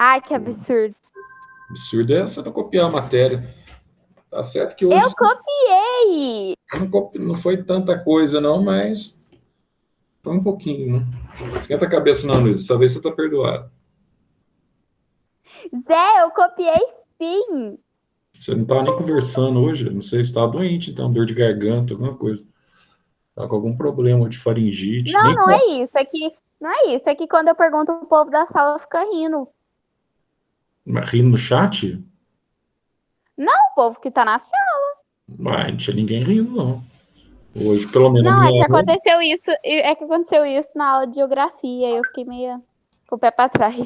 Ai, que absurdo. Absurdo é você não copiar a matéria. Tá certo que hoje... Eu copiei! Não foi tanta coisa, não, mas foi um pouquinho, né? Esquenta a cabeça não, Luiz. Dessa vez você tá perdoado. Zé, eu copiei sim! Você não tava nem conversando hoje. Não sei se estava doente, então, dor de garganta, alguma coisa. Tá com algum problema de faringite. Não, Nem não é isso. Não é isso. É que quando eu pergunto, o povo da sala fica rindo. rindo no chat? Não, o povo que tá na sala. Não tinha ninguém rindo, não. Hoje, pelo menos, Não, na é que minha aula... aconteceu isso. É que aconteceu isso na aula de geografia. Eu fiquei meio com o pé pra trás.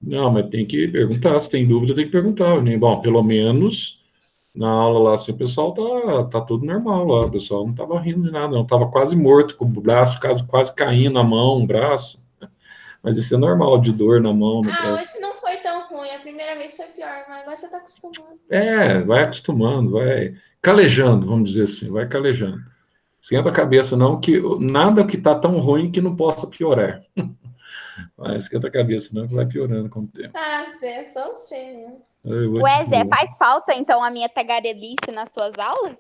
Não, mas tem que perguntar. Se tem dúvida, tem que perguntar, né? Bom, pelo menos na aula lá, assim, o pessoal tá tudo normal lá. O pessoal não tava rindo de nada, não. Tava quase morto, com o braço quase caindo, a mão, o braço. Mas isso é normal, de dor na mão, no braço. Hoje não foi tão ruim. A primeira vez foi pior, mas agora já tá acostumado. Vai acostumando, vai calejando, vamos dizer assim, vai calejando. Esquenta a cabeça, não, que nada que tá tão ruim que não possa piorar. Mas esquenta a cabeça, não, que vai piorando com o tempo. Zé, só você, né? Ué, Zé, faz falta, então, a minha tagarelice nas suas aulas?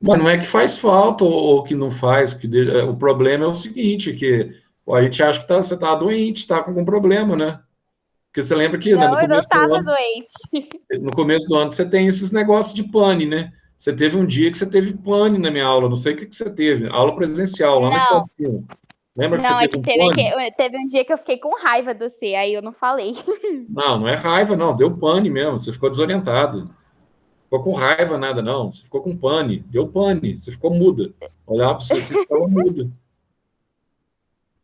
Mas não é que faz falta ou que não faz, o problema é o seguinte, que a gente acha que você tá doente, tá com algum problema, né? Porque você lembra que não, eu não estava doente. No começo do ano você tem esses negócios de pane, né? Você teve um dia que você teve pane na minha aula, não sei o que você teve, aula presencial lá na escola. Lembra que não, você teve um dia que eu fiquei com raiva do C, aí eu não falei. Não é raiva, não, deu pane mesmo, você ficou desorientado. Ficou com raiva nada, não, você ficou com pane, deu pane, você ficou muda. Olhava para você ficava muda.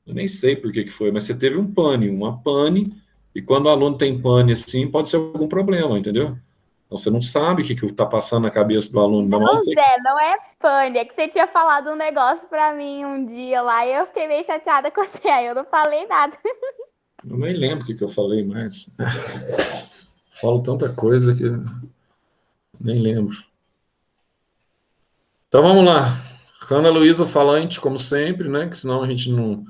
Eu nem sei por que foi, mas você teve uma pane, e quando o aluno tem pane assim, pode ser algum problema, entendeu? Então, você não sabe o que está passando na cabeça do aluno. Não, Zé, não é pane. É que você tinha falado um negócio para mim um dia lá e eu fiquei meio chateada com você. Aí eu não falei nada. Eu nem lembro o que eu falei mais. Falo tanta coisa que nem lembro. Então, vamos lá. Ana Luísa falante, como sempre, né? Que senão a gente não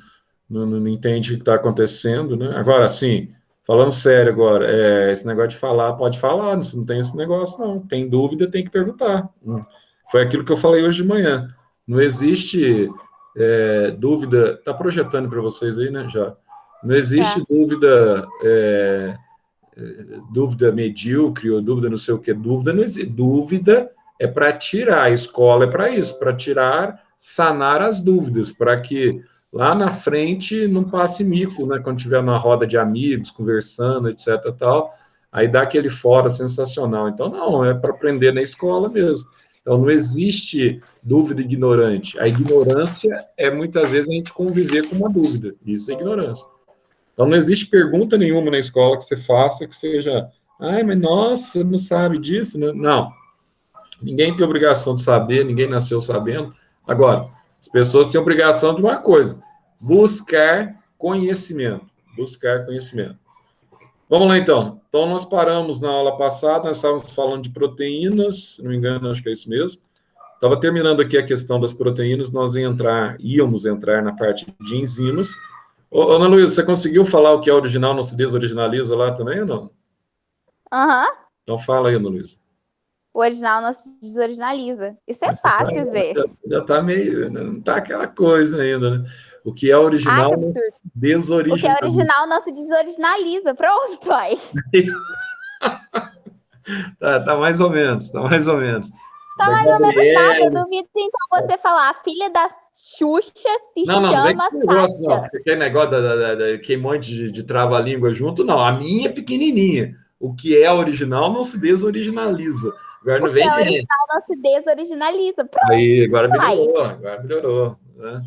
entende o que está acontecendo, né? Agora, sim, falando sério agora, esse negócio de falar, pode falar, não tem esse negócio, não. Tem dúvida, tem que perguntar. Foi aquilo que eu falei hoje de manhã. Não existe dúvida. Está projetando para vocês aí, né? Já. Não existe dúvida medíocre ou dúvida não sei o que. Dúvida não existe. Dúvida é para tirar. A escola é para isso, para tirar, sanar as dúvidas, para que lá na frente não passe mico, né? Quando estiver na roda de amigos, conversando, etc. tal, aí dá aquele fora sensacional. Então, não, é para aprender na escola mesmo. Então, não existe dúvida ignorante. A ignorância é, muitas vezes, a gente conviver com uma dúvida. Isso é ignorância. Então, não existe pergunta nenhuma na escola que você faça que seja, ai, mas nossa, você não sabe disso? Não. Ninguém tem obrigação de saber, ninguém nasceu sabendo. Agora, as pessoas têm obrigação de uma coisa, buscar conhecimento. Buscar conhecimento. Vamos lá, então. Então, nós paramos na aula passada, nós estávamos falando de proteínas, se não me engano, acho que é isso mesmo. Estava terminando aqui a questão das proteínas, nós íamos entrar na parte de enzimas. Ô, Ana Luísa, você conseguiu falar o que é original não se desoriginaliza lá também ou não? Aham. Então fala aí, Ana Luísa. O original não se desoriginaliza. Isso é fácil, Zé. Já está meio... Não está aquela coisa ainda, né? O que é original não se desoriginaliza. O que é original não se desoriginaliza. Pronto, aí. Tá mais ou menos, tá mais ou menos. Tá mais ou menos nada. Eu duvido, então, você falar a filha da Xuxa se chama Sasha. Não, aquele negócio que um monte de trava-língua junto, não. A minha é pequenininha. O que é original não se desoriginaliza. Agora o que é original não se desoriginaliza. Pronto, aí, agora melhorou. Né?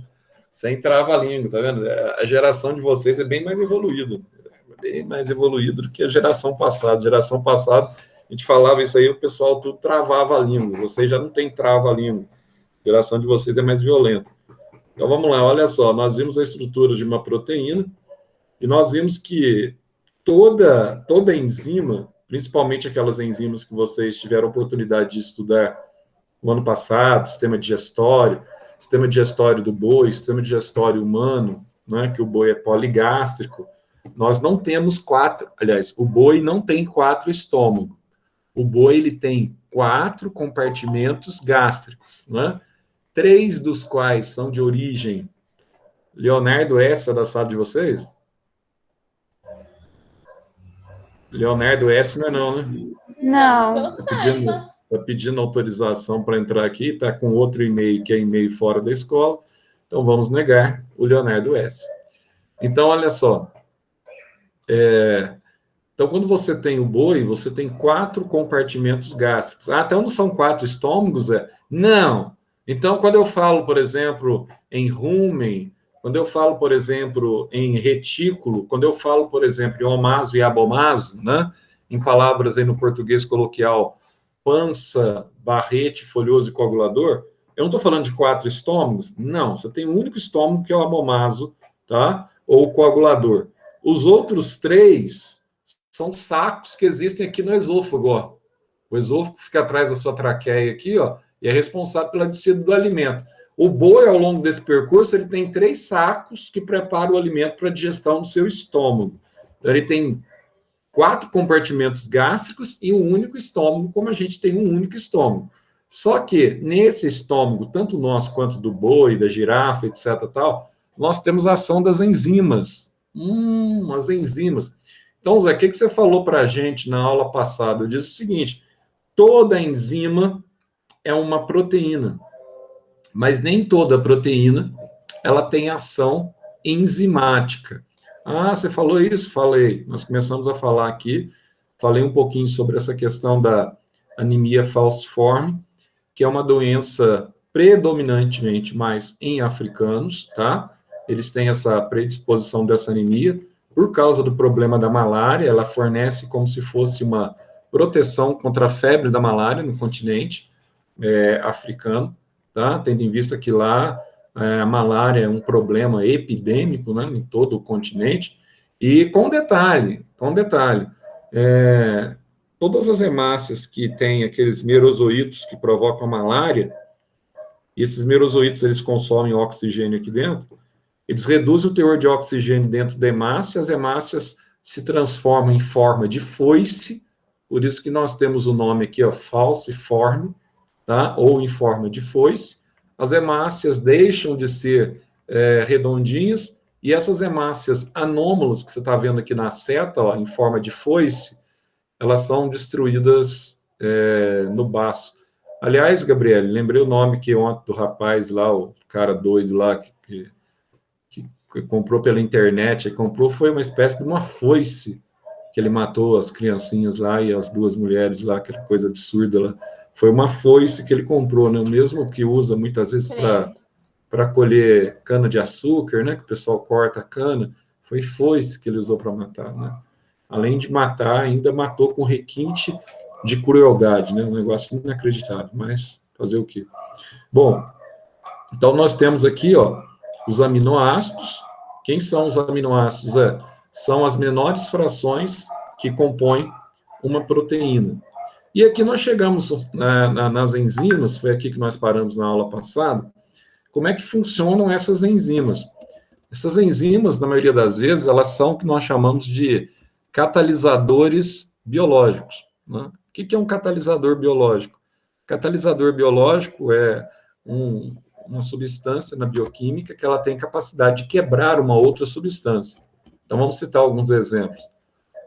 Sem trava-língua, tá vendo? A geração de vocês é bem mais evoluída. Bem mais evoluída do que a geração passada. Geração passada, a gente falava isso aí, o pessoal tudo travava a língua. Vocês já não tem trava-língua. A geração de vocês é mais violenta. Então, vamos lá, olha só. Nós vimos a estrutura de uma proteína e nós vimos que toda enzima, principalmente aquelas enzimas que vocês tiveram oportunidade de estudar no ano passado, sistema digestório do boi, sistema digestório humano, né, que o boi é poligástrico, Nós não temos 4, aliás, o boi não tem 4 estômagos. O boi ele tem 4 compartimentos gástricos, né? 3 dos quais são de origem. Leonardo, essa da sala de vocês? Leonardo S. não, né? Não. Eu saiba. Está pedindo autorização para entrar aqui, está com outro e-mail, que é e-mail fora da escola, então vamos negar o Leonardo S. Então, olha só. Então, quando você tem o boi, você tem 4 compartimentos gástricos. Ah, então não são 4 estômagos? Não. Então, quando eu falo, por exemplo, em rumen, quando eu falo, por exemplo, em retículo, quando eu falo, por exemplo, em omaso e abomaso, né? Em palavras aí no português coloquial, pança, barrete, folhoso e coagulador, eu não estou falando de 4 estômagos? Não, você tem um único estômago, que é o abomaso, tá? Ou o coagulador. Os outros 3 são sacos que existem aqui no esôfago, ó. O esôfago fica atrás da sua traqueia aqui, ó, e é responsável pela descida do alimento. O boi, ao longo desse percurso, ele tem 3 sacos que preparam o alimento para a digestão no seu estômago. Então, ele tem 4 compartimentos gástricos e um único estômago, como a gente tem um único estômago. Só que, nesse estômago, tanto nosso quanto do boi, da girafa, etc., tal, nós temos a ação das enzimas. As enzimas. Então, Zé, o que você falou para a gente na aula passada? Eu disse o seguinte, toda enzima é uma proteína, mas nem toda proteína ela tem ação enzimática. Ah, você falou isso? Falei. Nós começamos a falar aqui, falei um pouquinho sobre essa questão da anemia falciforme, que é uma doença predominantemente mais em africanos, tá? Eles têm essa predisposição dessa anemia, por causa do problema da malária, ela fornece como se fosse uma proteção contra a febre da malária no continente africano, tá? Tendo em vista que lá a malária é um problema epidêmico, né, em todo o continente, e com detalhe, todas as hemácias que têm aqueles merozoítos que provocam a malária, e esses merozoítos, eles consomem oxigênio aqui dentro, eles reduzem o teor de oxigênio dentro da hemácia, as hemácias se transformam em forma de foice, por isso que nós temos o nome aqui, ó, falciforme, tá? Ou em forma de foice. As hemácias deixam de ser redondinhas, e essas hemácias anômalas que você está vendo aqui na seta, ó, em forma de foice, elas são destruídas no baço. Aliás, Gabriel, lembrei o nome que ontem do rapaz lá, o cara doido lá, que comprou pela internet, foi uma espécie de uma foice, que ele matou as criancinhas lá e as 2 mulheres lá, aquela coisa absurda lá. Foi uma foice que ele comprou, né? O mesmo que usa muitas vezes para colher cana-de-açúcar, né? Que o pessoal corta a cana. Foi foice que ele usou para matar, né? Além de matar, ainda matou com requinte de crueldade, né? Um negócio inacreditável, mas fazer o quê? Bom, então nós temos aqui, ó, os aminoácidos. Quem são os aminoácidos? São as menores frações que compõem uma proteína. E aqui nós chegamos nas enzimas, foi aqui que nós paramos na aula passada. Como é que funcionam essas enzimas? Essas enzimas, na maioria das vezes, elas são o que nós chamamos de catalisadores biológicos, né? O que é um catalisador biológico? Catalisador biológico é uma substância na bioquímica que ela tem capacidade de quebrar uma outra substância. Então, vamos citar alguns exemplos.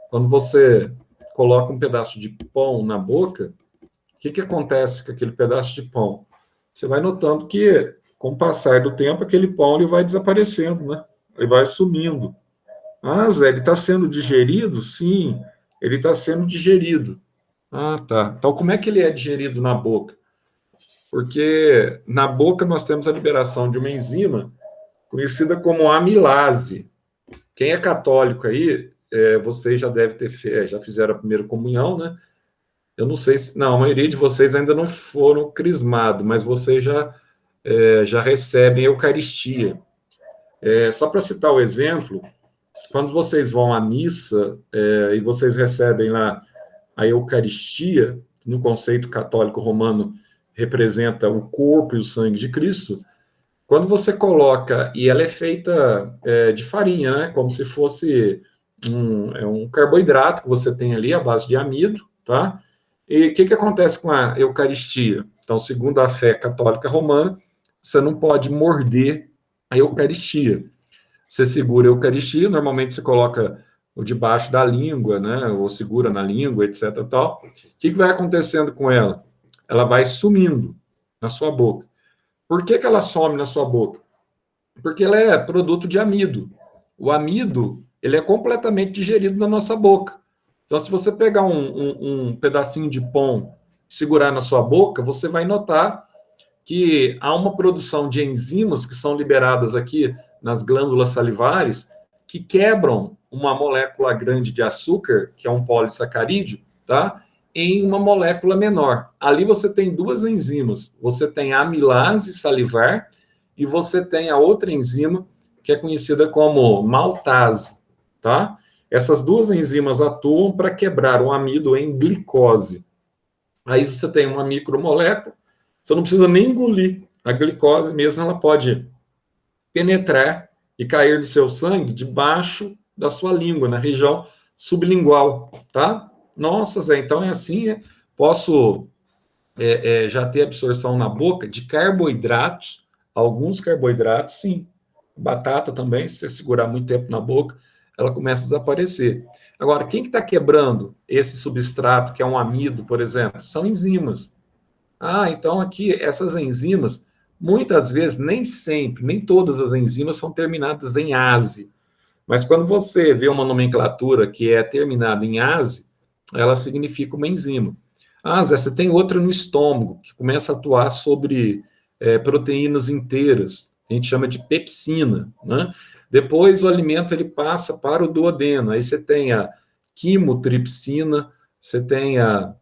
Quando você coloca um pedaço de pão na boca, o que acontece com aquele pedaço de pão? Você vai notando que, com o passar do tempo, aquele pão ele vai desaparecendo, né? Ele vai sumindo. Ah, Zé, ele está sendo digerido? Sim, ele está sendo digerido. Ah, tá. Então, como é que ele é digerido na boca? Porque na boca nós temos a liberação de uma enzima conhecida como amilase. Quem é católico aí, vocês já devem ter já fizeram a primeira comunhão, né? Eu não sei se... Não, a maioria de vocês ainda não foram crismados, mas vocês já recebem a Eucaristia. Só para citar o exemplo, quando vocês vão à missa e vocês recebem lá a Eucaristia, no conceito católico romano, representa o corpo e o sangue de Cristo, quando você coloca, e ela é feita de farinha, né, como se fosse é um carboidrato que você tem ali, à base de amido, tá? E o que acontece com a Eucaristia? Então, segundo a fé católica romana, você não pode morder a Eucaristia. Você segura a Eucaristia, normalmente você coloca o debaixo da língua, né? Ou segura na língua, etc. Tal. O que vai acontecendo com ela? Ela vai sumindo na sua boca. Por que ela some na sua boca? Porque ela é produto de amido. O amido, ele é completamente digerido na nossa boca. Então, se você pegar um pedacinho de pão e segurar na sua boca, você vai notar que há uma produção de enzimas que são liberadas aqui nas glândulas salivares que quebram uma molécula grande de açúcar, que é um polissacarídeo, tá? Em uma molécula menor. Ali você tem duas enzimas. Você tem a amilase salivar e você tem a outra enzima, que é conhecida como maltase, tá? Essas duas enzimas atuam para quebrar o amido em glicose. Aí você tem uma micromolécula, você não precisa nem engolir. A glicose mesmo, ela pode penetrar e cair no seu sangue debaixo da sua língua, na região sublingual, tá? Nossa, Zé, então é assim, posso já ter absorção na boca de carboidratos, alguns carboidratos, sim. Batata também, se você segurar muito tempo na boca, ela começa a desaparecer. Agora, quem que está quebrando esse substrato, que é um amido, por exemplo? São enzimas. Ah, então aqui, essas enzimas, muitas vezes, nem sempre, nem todas as enzimas são terminadas em ase. Mas quando você vê uma nomenclatura que é terminada em ase, ela significa uma enzima. Ah, Zé, você tem outra no estômago, que começa a atuar sobre proteínas inteiras, a gente chama de pepsina, né? Depois o alimento ele passa para o duodeno, aí você tem a quimotripsina, você tem a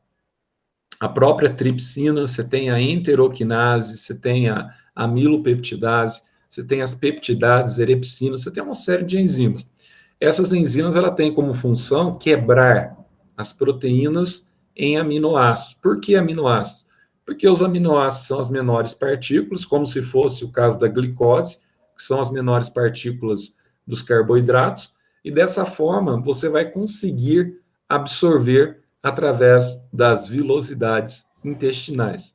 própria tripsina, você tem a enteroquinase, você tem a amilopeptidase, você tem as peptidases, erepsina, você tem uma série de enzimas. Essas enzimas ela têm como função quebrar as proteínas em aminoácidos. Por que aminoácidos? Porque os aminoácidos são as menores partículas, como se fosse o caso da glicose, que são as menores partículas dos carboidratos, e dessa forma você vai conseguir absorver através das vilosidades intestinais.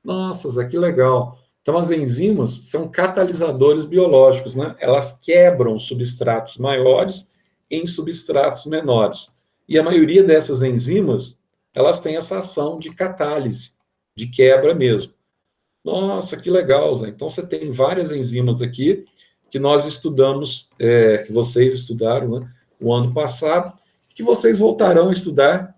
Nossa, Zé, que legal. Então, as enzimas são catalisadores biológicos, né? Elas quebram substratos maiores em substratos menores. E a maioria dessas enzimas, elas têm essa ação de catálise, de quebra mesmo. Nossa, que legal, Zé. Então, você tem várias enzimas aqui que nós estudamos, que vocês estudaram, né, o ano passado, que vocês voltarão a estudar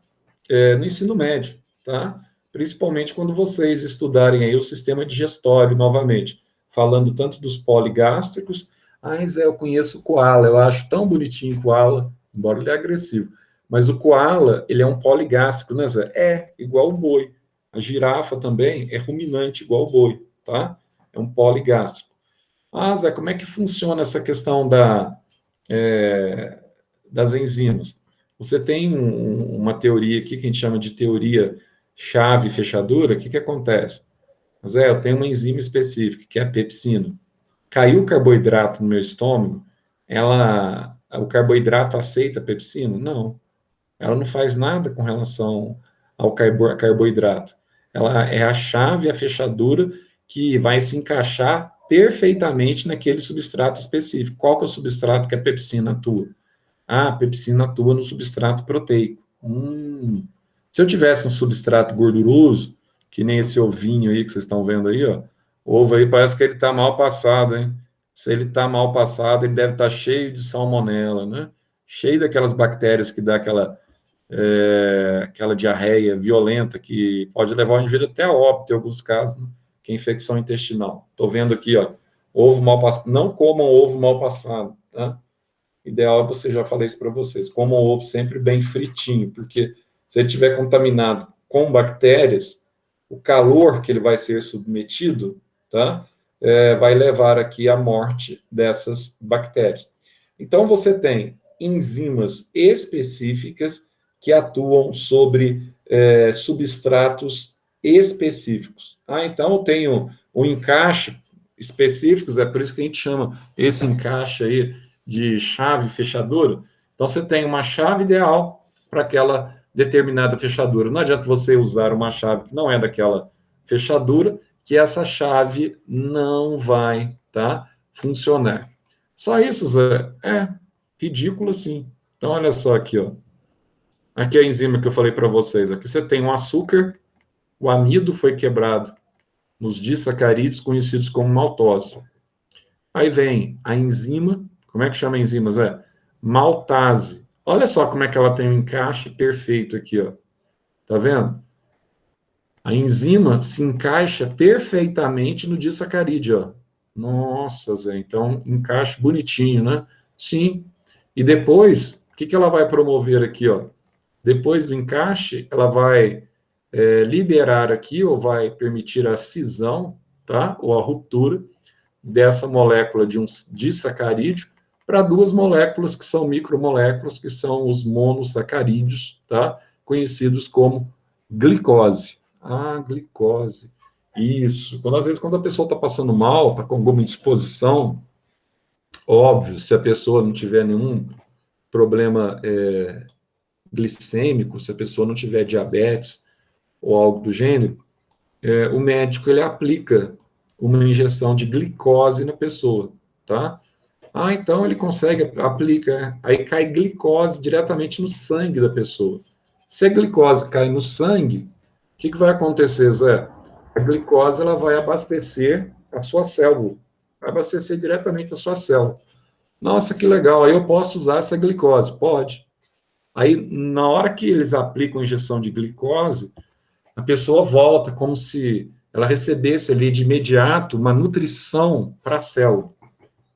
no ensino médio, tá? Principalmente quando vocês estudarem aí o sistema digestório novamente, falando tanto dos poligástricos. Ah, Zé, eu conheço o koala, eu acho tão bonitinho o koala, embora ele é agressivo. Mas o koala, ele é um poligástrico, né, Zé? É, igual o boi. A girafa também é ruminante, igual o boi, tá? É um poligástrico. Ah, Zé, como é que funciona essa questão das enzimas? Você tem uma teoria aqui que a gente chama de teoria chave fechadura. O que acontece? Zé, eu tenho uma enzima específica, que é a pepsina. Caiu o carboidrato no meu estômago, o carboidrato aceita a pepsina? Não. Ela não faz nada com relação ao carboidrato. Ela é a chave, a fechadura que vai se encaixar perfeitamente naquele substrato específico. Qual que é o substrato que a pepsina atua? Ah, a pepsina atua no substrato proteico. Se eu tivesse um substrato gorduroso, que nem esse ovinho aí que vocês estão vendo aí, ó, o ovo aí parece que ele está mal passado, hein? Se ele está mal passado, ele deve estar cheio de salmonela, né? Cheio daquelas bactérias que dá aquela diarreia violenta que pode levar o indivíduo até a óbito em alguns casos, né? Que é infecção intestinal. Estou vendo aqui, ó, ovo mal passado. Não comam ovo mal passado, tá? Ideal, você já falei isso para vocês, comam ovo sempre bem fritinho, porque se ele estiver contaminado com bactérias, o calor que ele vai ser submetido, tá, vai levar aqui à morte dessas bactérias. Então, você tem enzimas específicas que atuam sobre substratos específicos. Então, eu tenho um encaixe específicos, é por isso que a gente chama esse encaixe aí de chave fechadura, Então, você tem uma chave ideal para aquela determinada fechadura. Não adianta você usar uma chave que não é daquela fechadura, que essa chave não vai, tá, funcionar. Só isso, Zé? É ridículo, sim. Então, olha só aqui, ó. Aqui é a enzima que eu falei para vocês. Aqui você tem um açúcar, o amido foi quebrado nos disacarídeos conhecidos como maltose. Aí vem a enzima, como é que chama a enzima, Zé? Maltase. Olha só como é que ela tem um encaixe perfeito aqui, ó. Tá vendo? A enzima se encaixa perfeitamente no disacarídeo, ó. Nossa, Zé, então encaixe bonitinho, né? Sim. E depois, o que ela vai promover aqui, ó? Depois do encaixe, ela vai liberar aqui, ou vai permitir a cisão, tá? Ou a ruptura dessa molécula de um disacarídeo para duas moléculas que são micromoléculas, que são os monossacarídeos, tá? Conhecidos como glicose. Ah, glicose. Isso. Às vezes, quando a pessoa está passando mal, está com alguma indisposição, óbvio, se a pessoa não tiver nenhum problema glicêmico, se a pessoa não tiver diabetes ou algo do gênero, o médico ele aplica uma injeção de glicose na pessoa, tá? Ah, então ele consegue, aplica, aí cai glicose diretamente no sangue da pessoa. Se a glicose cai no sangue, o que vai acontecer, Zé? A glicose ela vai abastecer a sua célula, vai abastecer diretamente a sua célula. Nossa, que legal, aí eu posso usar essa glicose? Pode. Aí, na hora que eles aplicam a injeção de glicose, a pessoa volta como se ela recebesse ali de imediato uma nutrição para a célula.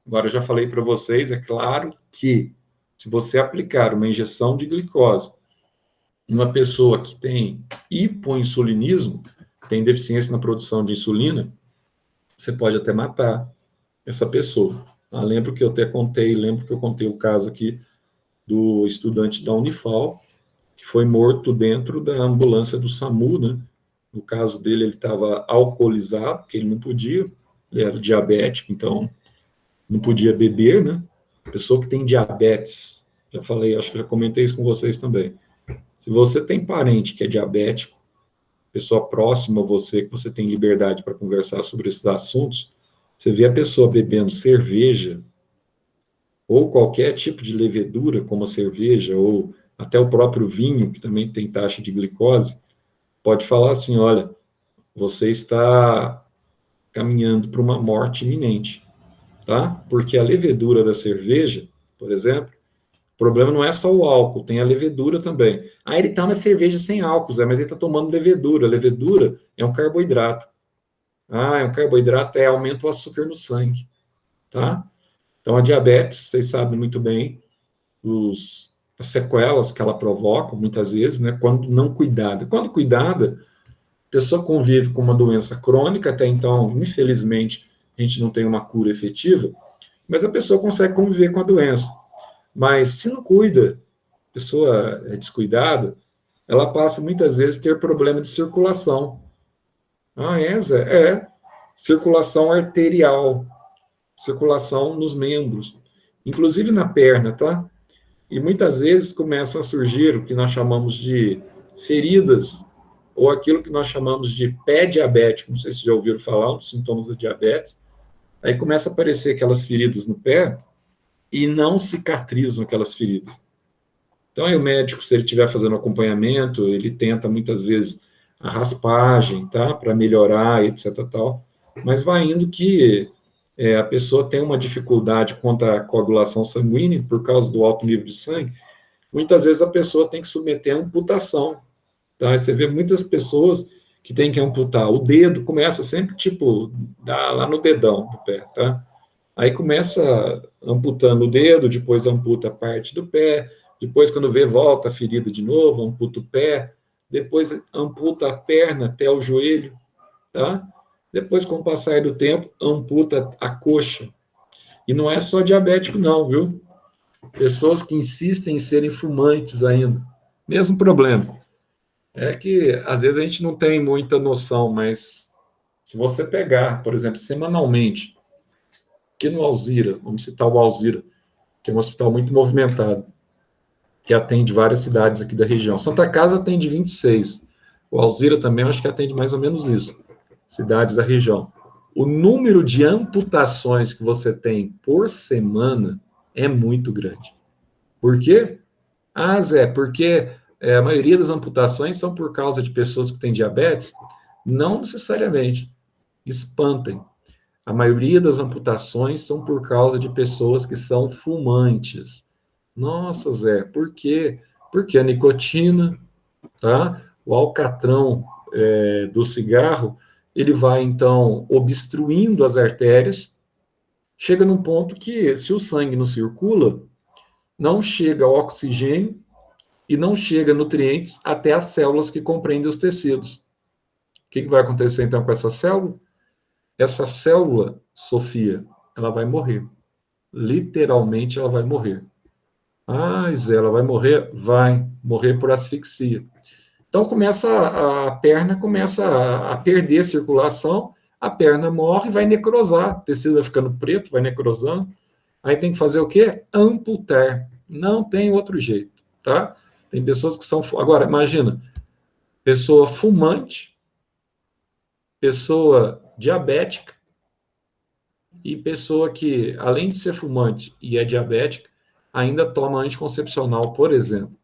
Agora, eu já falei para vocês, é claro que se você aplicar uma injeção de glicose em uma pessoa que tem hipoinsulinismo, tem deficiência na produção de insulina, você pode até matar essa pessoa. Lembro que eu contei o caso aqui do estudante da Unifal, que foi morto dentro da ambulância do SAMU, né? No caso dele, ele estava alcoolizado, porque ele não podia, ele era diabético, então não podia beber, né? Pessoa que tem diabetes, já falei, acho que já comentei isso com vocês também. Se você tem parente que é diabético, pessoa próxima a você, que você tem liberdade para conversar sobre esses assuntos, você vê a pessoa bebendo cerveja, ou qualquer tipo de levedura, como a cerveja, ou até o próprio vinho, que também tem taxa de glicose, pode falar assim, olha, você está caminhando para uma morte iminente, tá? Porque a levedura da cerveja, por exemplo, o problema não é só o álcool, tem a levedura também. Ah, ele está na cerveja sem álcool, Zé, mas ele está tomando levedura. A levedura é um carboidrato. Ah, é um carboidrato, aumenta o açúcar no sangue, tá? Então, a diabetes, vocês sabem muito bem, as sequelas que ela provoca, muitas vezes, né, quando não cuidada. Quando cuidada, a pessoa convive com uma doença crônica, até então, infelizmente, a gente não tem uma cura efetiva, mas a pessoa consegue conviver com a doença. Mas se não cuida, a pessoa é descuidada, ela passa muitas vezes a ter problema de circulação. Ah, Zé? Circulação arterial, circulação nos membros, inclusive na perna, tá? E muitas vezes começam a surgir o que nós chamamos de feridas, ou aquilo que nós chamamos de pé diabético, não sei se já ouviram falar, dos sintomas da diabetes. Aí começa a aparecer aquelas feridas no pé e não cicatrizam aquelas feridas. Então, aí o médico, se ele estiver fazendo acompanhamento, ele tenta muitas vezes a raspagem, tá? Para melhorar, etc. Tal. Mas vai indo que a pessoa tem uma dificuldade contra a coagulação sanguínea por causa do alto nível de sangue. Muitas vezes a pessoa tem que submeter a amputação. Tá? Você vê muitas pessoas que têm que amputar. O dedo começa sempre, tipo, dá lá no dedão do pé, tá? Aí começa amputando o dedo, depois amputa a parte do pé, depois, quando vê, volta a ferida de novo, amputa o pé, depois amputa a perna até o joelho, tá? Depois, com o passar do tempo, amputa a coxa. E não é só diabético, não, viu? Pessoas que insistem em serem fumantes ainda. Mesmo problema. É que, às vezes, a gente não tem muita noção, mas se você pegar, por exemplo, semanalmente, aqui no Alzira, vamos citar o Alzira, que é um hospital muito movimentado, que atende várias cidades aqui da região. Santa Casa atende 26. O Alzira também, eu acho que atende mais ou menos isso. Cidades da região. O número de amputações que você tem por semana é muito grande. Por quê? Ah, Zé, porque a maioria das amputações são por causa de pessoas que têm diabetes? Não necessariamente. Espantem. A maioria das amputações são por causa de pessoas que são fumantes. Nossa, Zé, por quê? Porque a nicotina, tá? O alcatrão do cigarro, ele vai, então, obstruindo as artérias, chega num ponto que, se o sangue não circula, não chega oxigênio e não chega nutrientes até as células que compreendem os tecidos. O que vai acontecer, então, com essa célula? Essa célula, Sofia, ela vai morrer. Literalmente, ela vai morrer. Ah, Zé, ela vai morrer? Vai morrer por asfixia. Então, a perna começa a perder circulação, a perna morre, vai necrosar, o tecido vai ficando preto, vai necrosando. Aí tem que fazer o quê? Amputar. Não tem outro jeito, tá? Tem pessoas que são... Agora, imagina, pessoa fumante, pessoa diabética e pessoa que, além de ser fumante e é diabética, ainda toma anticoncepcional, por exemplo.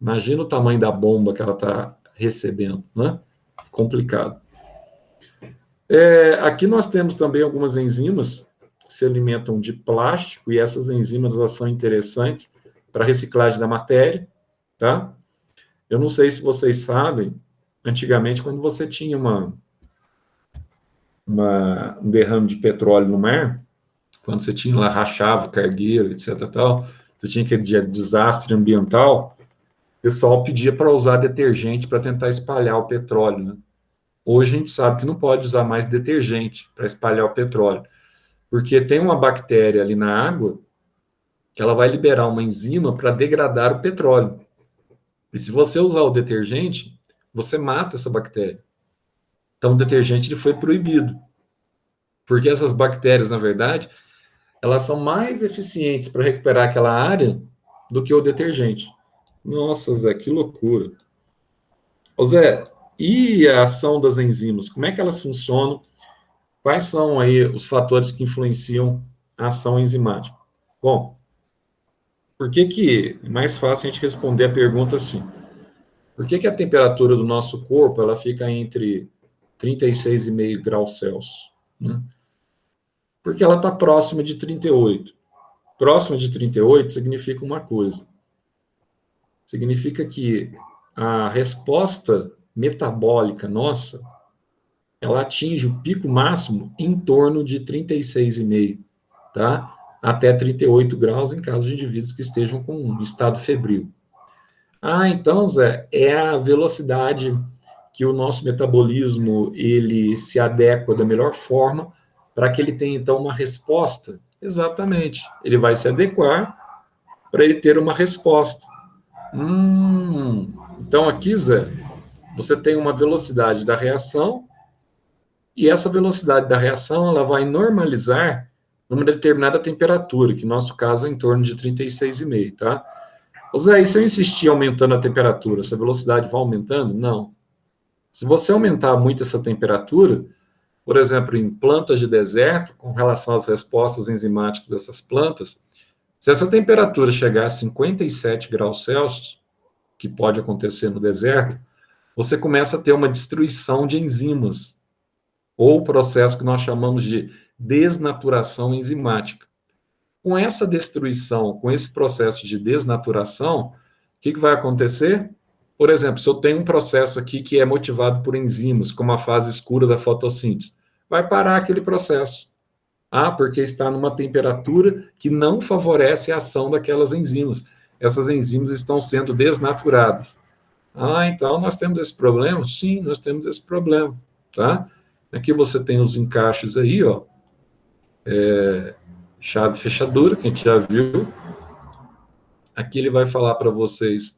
Imagina o tamanho da bomba que ela está recebendo, né? Complicado. Aqui nós temos também algumas enzimas que se alimentam de plástico, e essas enzimas elas são interessantes para a reciclagem da matéria, tá? Eu não sei se vocês sabem, antigamente, quando você tinha um derrame de petróleo no mar, quando você tinha lá, rachava o cargueiro, etc. Tal, você tinha aquele desastre ambiental, o pessoal pedia para usar detergente para tentar espalhar o petróleo, né? Hoje a gente sabe que não pode usar mais detergente para espalhar o petróleo, porque tem uma bactéria ali na água que ela vai liberar uma enzima para degradar o petróleo. E se você usar o detergente, você mata essa bactéria. Então o detergente ele foi proibido, porque essas bactérias, na verdade, elas são mais eficientes para recuperar aquela área do que o detergente. Nossa, Zé, que loucura. Ô, Zé, e a ação das enzimas? Como é que elas funcionam? Quais são aí os fatores que influenciam a ação enzimática? Bom, por que é mais fácil a gente responder a pergunta assim? Por que a temperatura do nosso corpo ela fica entre 36,5 graus Celsius? Né? Porque ela está próxima de 38. Próxima de 38 significa uma coisa. Significa que a resposta metabólica nossa, ela atinge o pico máximo em torno de 36,5, tá? Até 38 graus em caso de indivíduos que estejam com um estado febril. Ah, então, Zé, é a velocidade que o nosso metabolismo ele se adequa da melhor forma para que ele tenha, então, uma resposta. Exatamente. Ele vai se adequar para ele ter uma resposta. Então, aqui, Zé, você tem uma velocidade da reação e essa velocidade da reação ela vai normalizar numa determinada temperatura, que no nosso caso é em torno de 36,5, tá? Zé, e se eu insistir aumentando a temperatura, essa velocidade vai aumentando? Não. Se você aumentar muito essa temperatura, por exemplo, em plantas de deserto, com relação às respostas enzimáticas dessas plantas, se essa temperatura chegar a 57 graus Celsius, que pode acontecer no deserto, você começa a ter uma destruição de enzimas, ou o processo que nós chamamos de desnaturação enzimática. Com essa destruição, com esse processo de desnaturação, o que vai acontecer? Por exemplo, se eu tenho um processo aqui que é motivado por enzimas, como a fase escura da fotossíntese, vai parar aquele processo. Ah, porque está numa temperatura que não favorece a ação daquelas enzimas. Essas enzimas estão sendo desnaturadas. Ah, então nós temos esse problema? Sim, nós temos esse problema, tá? Aqui você tem os encaixes aí, ó. Chave e fechadura, que a gente já viu. Aqui ele vai falar para vocês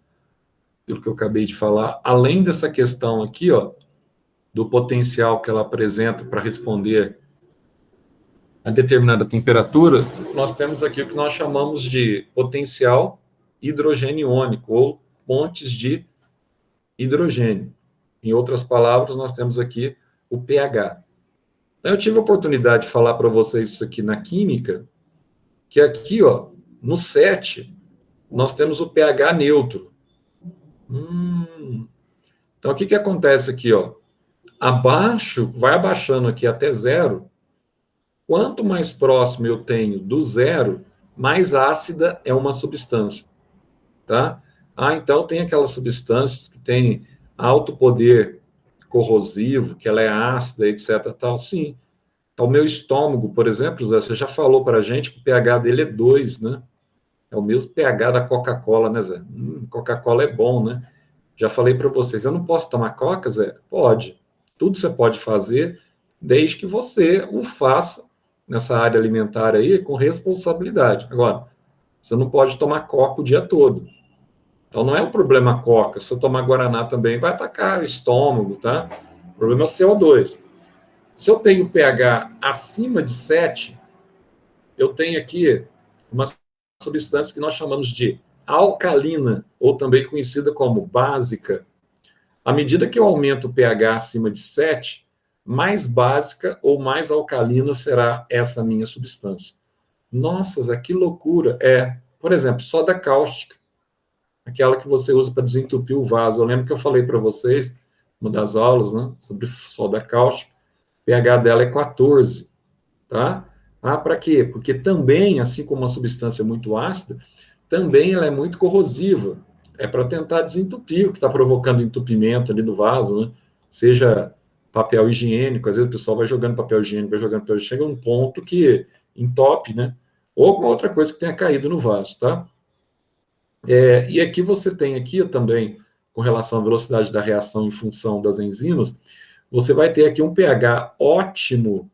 pelo que eu acabei de falar, além dessa questão aqui, ó, do potencial que ela apresenta para responder a determinada temperatura, nós temos aqui o que nós chamamos de potencial hidrogênio iônico, ou pontes de hidrogênio. Em outras palavras, nós temos aqui o pH. Então, eu tive a oportunidade de falar para vocês isso aqui na química, que aqui, ó, no 7, nós temos o pH neutro. Então, o que acontece aqui, ó? Abaixo, vai abaixando aqui até 0. Quanto mais próximo eu tenho do 0, mais ácida é uma substância, tá? Então tem aquelas substâncias que têm alto poder corrosivo, que ela é ácida, etc, tal. Sim. Então, o meu estômago, por exemplo, Zé, você já falou para a gente que o pH dele é 2, né? É o mesmo pH da Coca-Cola, né, Zé? Coca-Cola é bom, né? Já falei para vocês, eu não posso tomar Coca, Zé? Pode. Tudo você pode fazer, desde que você o faça nessa área alimentar aí com responsabilidade. Agora, você não pode tomar Coca o dia todo. Então, não é um problema a Coca. Se eu tomar Guaraná também, vai atacar o estômago, tá? O problema é o CO2. Se eu tenho pH acima de 7, eu tenho aqui uma substância que nós chamamos de alcalina, ou também conhecida como básica. À medida que eu aumento o pH acima de 7, mais básica ou mais alcalina será essa minha substância. Nossa, Zé, que loucura! Por exemplo, soda cáustica, aquela que você usa para desentupir o vaso. Eu lembro que eu falei para vocês, uma das aulas, né, sobre soda cáustica, o pH dela é 14, tá? Para quê? Porque também, assim como uma substância muito ácida, também ela é muito corrosiva. É para tentar desentupir o que está provocando entupimento ali do vaso, né? Seja papel higiênico, às vezes o pessoal vai jogando papel higiênico, vai jogando papel higiênico, chega um ponto que entope, né? Ou alguma outra coisa que tenha caído no vaso, tá? E aqui você tem aqui também, com relação à velocidade da reação em função das enzimas, você vai ter aqui um pH ótimo,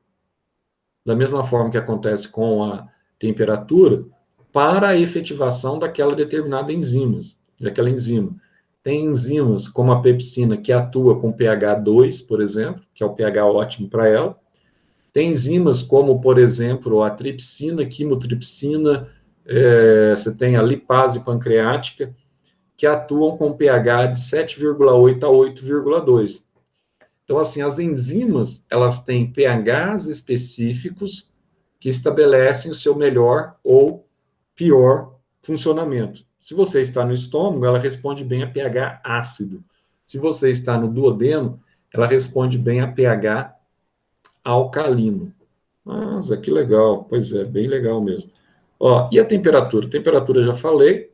da mesma forma que acontece com a temperatura, para a efetivação daquela determinada daquela enzima. Tem enzimas como a pepsina, que atua com pH 2, por exemplo, que é o pH ótimo para ela. Tem enzimas como, por exemplo, a tripsina, quimotripsina, você tem a lipase pancreática, que atuam com pH de 7,8 a 8,2. Então, assim, as enzimas, elas têm pHs específicos que estabelecem o seu melhor ou pior funcionamento. Se você está no estômago, ela responde bem a pH ácido. Se você está no duodeno, ela responde bem a pH alcalino. Nossa, que legal. Pois é, bem legal mesmo. E a temperatura? Temperatura já falei.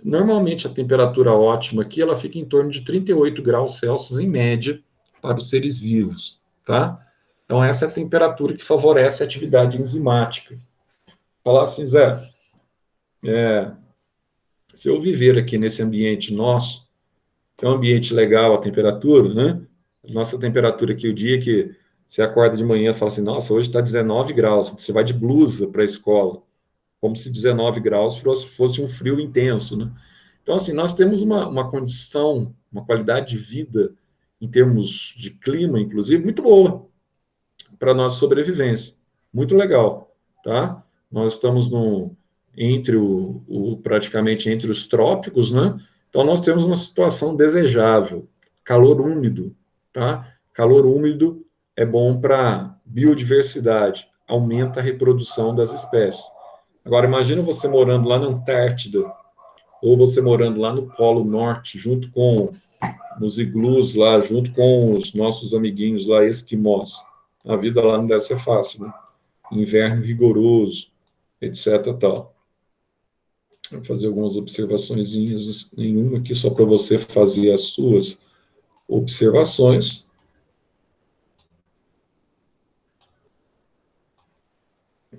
Normalmente a temperatura ótima aqui, ela fica em torno de 38 graus Celsius em média para os seres vivos, tá? Então essa é a temperatura que favorece a atividade enzimática. Falar assim, Zé, se eu viver aqui nesse ambiente nosso, que é um ambiente legal a temperatura, né? Nossa temperatura aqui, o dia que você acorda de manhã e fala assim, nossa, hoje está 19 graus, você vai de blusa para a escola, como se 19 graus fosse um frio intenso, né? Então, assim, nós temos uma condição, uma qualidade de vida, em termos de clima, inclusive, muito boa para a nossa sobrevivência. Muito legal, tá? Nós estamos praticamente entre os trópicos, né? Então, nós temos uma situação desejável. Calor úmido, tá? Calor úmido é bom para biodiversidade, aumenta a reprodução das espécies. Agora, imagina você morando lá na Antártida, ou você morando lá no Polo Norte, junto com nos iglus lá, junto com os nossos amiguinhos lá, esquimós. A vida lá não deve ser fácil, né? Inverno rigoroso, etc. Tal. Vou fazer algumas observações, nenhuma aqui, só para você fazer as suas observações.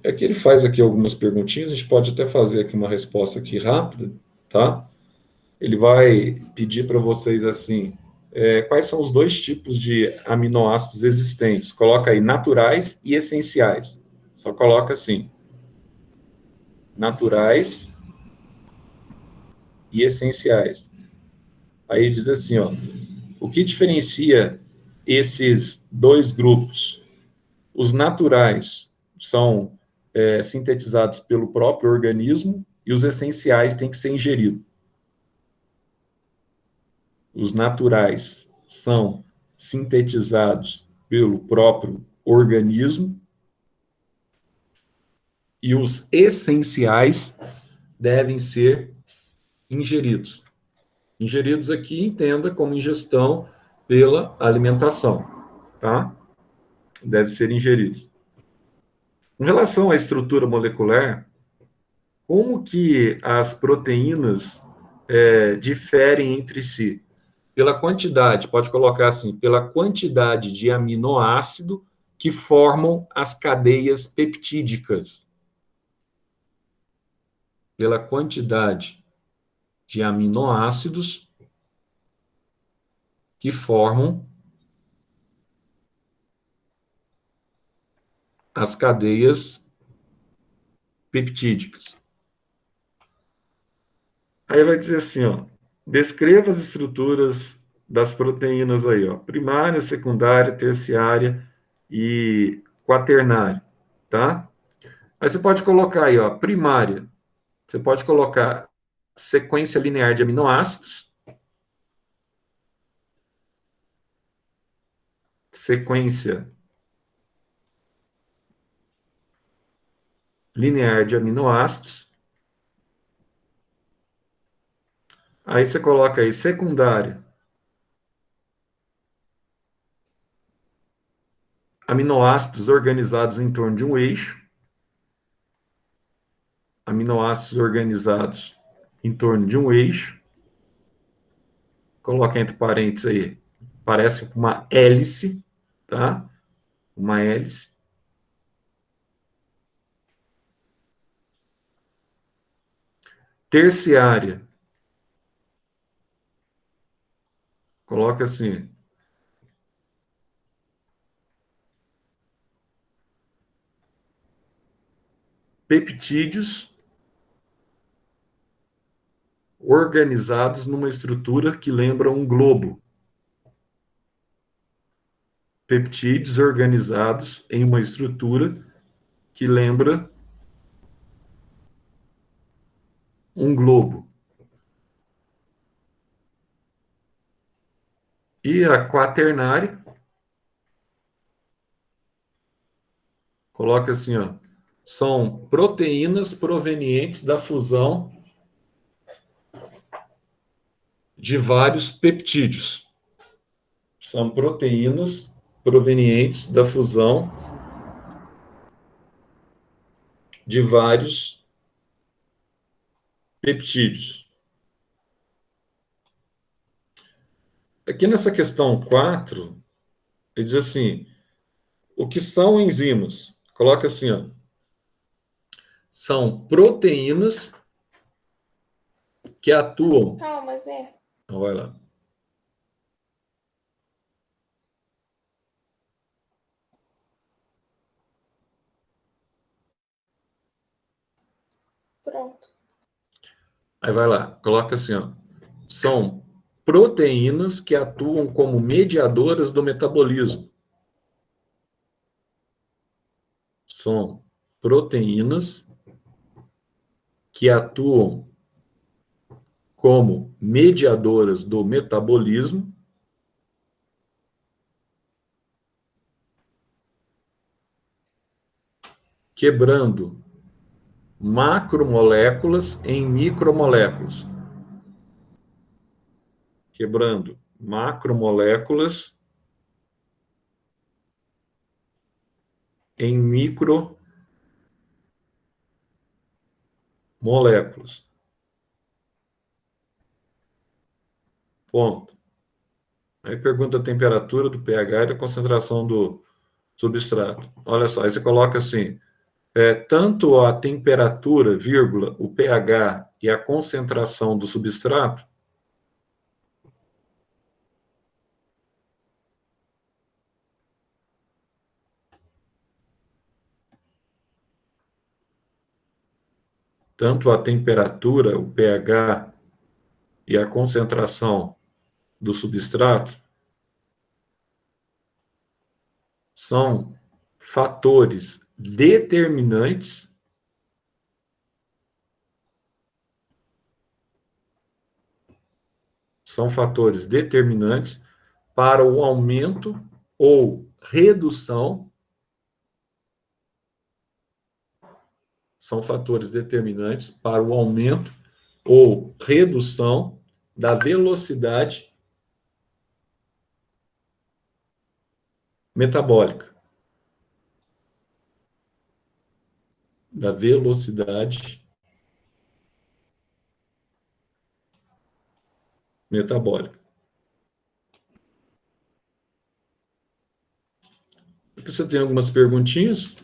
É que ele faz aqui algumas perguntinhas, a gente pode até fazer aqui uma resposta aqui rápida, tá? Ele vai pedir para vocês assim, quais são os dois tipos de aminoácidos existentes? Coloca aí naturais e essenciais. Só coloca assim, naturais e essenciais. Aí diz assim, ó, o que diferencia esses dois grupos? Os naturais são sintetizados pelo próprio organismo, e os essenciais têm que ser ingeridos. Os naturais são sintetizados pelo próprio organismo e os essenciais devem ser ingeridos. Ingeridos aqui, entenda como ingestão pela alimentação, tá? Deve ser ingerido. Em relação à estrutura molecular, como que as proteínas diferem entre si? Pela quantidade, pode colocar assim, pela quantidade de aminoácido que formam as cadeias peptídicas. Pela quantidade de aminoácidos que formam as cadeias peptídicas. Aí vai dizer assim, ó, descreva as estruturas das proteínas aí, ó, primária, secundária, terciária e quaternária, tá? Aí você pode colocar aí, ó, primária. Você pode colocar sequência linear de aminoácidos, sequência linear de aminoácidos. Aí você coloca aí secundária, aminoácidos organizados em torno de um eixo. Aminoácidos organizados em torno de um eixo. Coloca entre parênteses aí, parece uma hélice, tá? Uma hélice. Terciária. Coloca assim. Peptídeos organizados numa estrutura que lembra um globo. Peptídeos organizados em uma estrutura que lembra um globo. E a quaternária, coloca assim, ó, são proteínas provenientes da fusão de vários peptídeos. São proteínas provenientes da fusão de vários peptídeos. Aqui nessa questão 4, ele diz assim, o que são enzimas? Coloca assim, ó, são proteínas que atuam... Calma, Zé. Então, vai lá. Pronto. Aí vai lá, coloca assim, ó, são proteínas que atuam como mediadoras do metabolismo. São proteínas que atuam como mediadoras do metabolismo, quebrando macromoléculas em micromoléculas. Quebrando macromoléculas em micromoléculas. Ponto. Aí pergunta a temperatura do pH e a concentração do substrato. Olha só, aí você coloca assim, tanto a temperatura, vírgula, o pH e a concentração do substrato tanto a temperatura, o pH e a concentração do substrato são fatores determinantes são fatores determinantes para o aumento ou redução. São fatores determinantes para o aumento ou redução da velocidade metabólica. Da velocidade metabólica. Aqui você tem algumas perguntinhas.